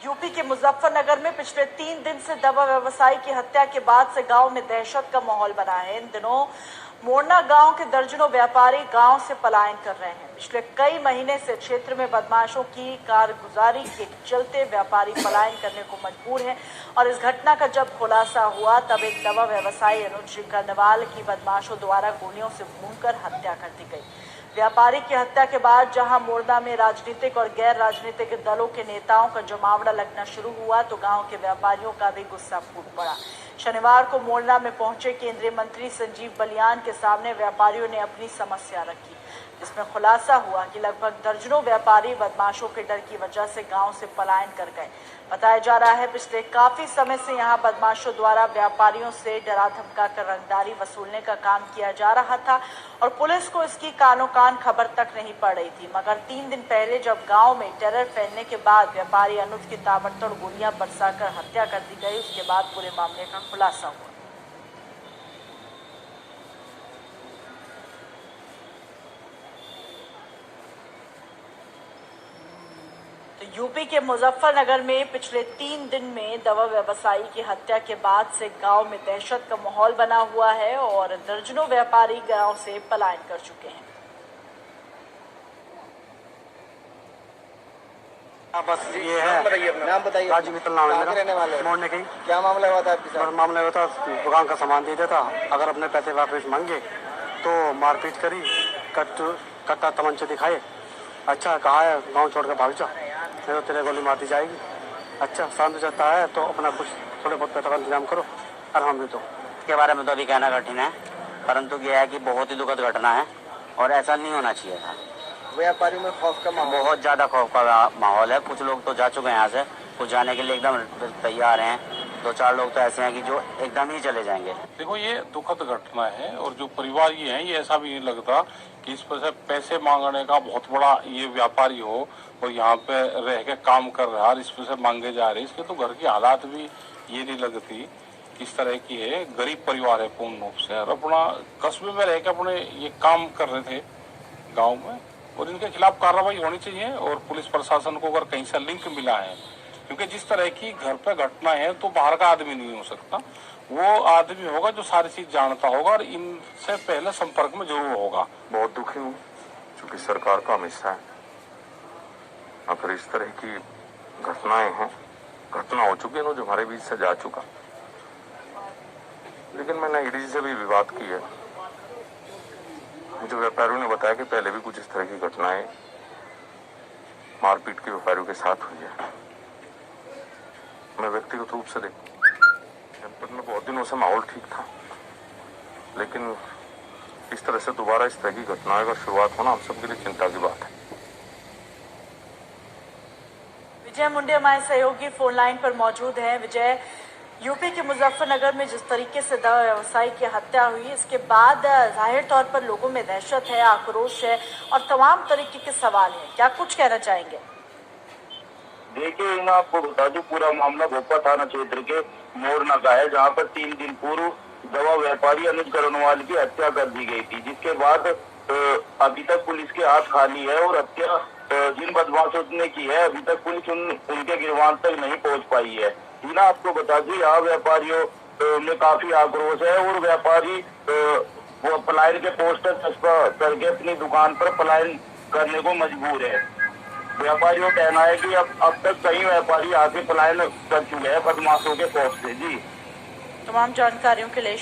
UP के मुजफ्फरनगर में पिछले 3 दिन से दवा व्यवसायी की हत्या के बाद से गांव में दहशत का माहौल बना है। इन दिनों मोरना गांव के दर्जनों व्यापारी गांव से पलायन कर रहे हैं। पिछले कई महीने से क्षेत्र में बदमाशों की कारगुजारी के चलते व्यापारी पलायन करने को मजबूर हैं और इस घटना का जब खुलासा हुआ तब एक दवा व्यवसायी अनुज कर्नवाल की बदमाशों द्वारा गोलियों से भूनकर हत्या कर दी गई। व्यापारी की हत्या के बाद जहां मोरना में राजनीतिक और गैर राजनीतिक दलों के नेताओं का जमावड़ा लगना शुरू हुआ तो गांव के व्यापारियों का भी गुस्सा फूट पड़ा। शनिवार को मोरना में पहुंचे केंद्रीय मंत्री संजीव बलियान के सामने व्यापारियों ने अपनी समस्या रखी, जिसमें खुलासा हुआ कि लगभग दर्जनों व्यापारी बदमाशों के डर की वजह से गांव से पलायन कर गए। बताया जा रहा है पिछले काफी समय से यहां बदमाशों द्वारा व्यापारियों से डरा धमका कर रंगदारी वसूलने का काम किया जा रहा था और पुलिस को इसकी कानो कान खबर तक नहीं पड़ रही थी। मगर 3 दिन पहले जब गांव में टेरर फैलने के बाद व्यापारी अनुज की ताबड़तोड़ गोलियां बरसाकर हत्या कर दी गई, उसके बाद पूरे मामले का खुलासा हुआ। तो यूपी के मुजफ्फरनगर में पिछले 3 दिन में दवा व्यवसायी की हत्या के बाद से गांव में दहशत का माहौल बना हुआ है और दर्जनों व्यापारी गांव से पलायन कर चुके हैं। बस ये है, नाम बताइए। राजू मित्तल नाम है रहने वाले मोड़ने की। क्या मामला हुआ था आपके साथ? मामला हुआ था, दुकान का सामान दे देता, अगर अपने पैसे वापस मांगे तो मारपीट करी, कट्टा तमंचे दिखाए। अच्छा कहा है गाँव छोड़ कर भाग जा, नहीं तो तेरे गोली मार दी जाएगी। अच्छा शांत जाता है तो अपना कुछ थोड़े बहुत पैसा का इंतजाम करो और हम भी तो। इसके बारे में तो अभी कहना कठिन है, परंतु यह है कि बहुत ही दुखद घटना है और ऐसा नहीं होना चाहिए था। व्यापारियों में खौफ का माहौल, बहुत ज्यादा खौफ का माहौल है। कुछ लोग तो जा चुके हैं यहाँ से, कुछ जाने के लिए एकदम तैयार हैं। 2-4 लोग तो ऐसे हैं कि जो एकदम ही चले जाएंगे। देखो ये दुखद घटना है और जो परिवार ये है, ये ऐसा भी नहीं लगता कि इस पर से पैसे मांगने का बहुत बड़ा ये व्यापारी हो और यहाँ पे रह के काम कर रहा है, इस पर से मांगे जा रहे। इसके तो घर की हालात भी ये नहीं लगती किस तरह की है। गरीब परिवार है पूर्ण रूप से और अपना कस्बे में रह के अपने ये काम कर रहे थे गाँव में, और इनके खिलाफ कार्रवाई होनी चाहिए। और पुलिस प्रशासन को अगर कहीं से लिंक मिला है, क्योंकि जिस तरह की घर पे घटना है तो बाहर का आदमी नहीं हो सकता, वो आदमी होगा जो सारी चीज जानता होगा और इनसे पहले संपर्क में जरूर होगा। बहुत दुखी हूँ क्योंकि सरकार का हिस्सा है, अगर इस तरह की घटनाएं हैं, घटना हो चुकी है ना जो हमारे बीच से जा चुका। लेकिन मैंने ईडी से भी बात की है, मुझे व्यापारियों ने बताया कि पहले भी कुछ इस तरह की घटनाएं मारपीट के व्यापारियों के साथ हुई है। मैं व्यक्तिगत रूप से जनपद में बहुत दिनों से माहौल ठीक था, लेकिन इस तरह से दोबारा इस तरह की घटनाएं का शुरुआत होना हम सबके लिए चिंता की बात है। विजय मुंडे हमारे सहयोगी फोन लाइन पर मौजूद हैं। विजय, यूपी के मुजफ्फरनगर में जिस तरीके से दवा व्यवसायी की हत्या हुई, इसके बाद जाहिर तौर पर लोगों में दहशत है, आक्रोश है और तमाम तरीके के सवाल हैं। क्या कुछ कहना चाहेंगे? देखिए, मैं आपको बता दूं, पूरा मामला भोपा थाना क्षेत्र के मोरना का है, जहां पर 3 दिन पूर्व दवा व्यापारी अनुज कर्नवाल की हत्या कर दी गई थी, जिसके बाद अभी तक पुलिस के हाथ खाली है और हत्या जिन बदमाशों ने की है अभी तक पुलिस उनके गिरफ्तार तक नहीं पहुंच पाई है। ना आपको बता दूं, यहाँ व्यापारियों में काफी आक्रोश है और व्यापारी वो पलायन के पोस्टर चस्पा करके अपनी दुकान पर पलायन करने को मजबूर है। व्यापारियों का कहना है कि अब तक कई व्यापारी आके पलायन कर चुके हैं बदमाशों के खौफ से। जी, तमाम जानकारियों के लिए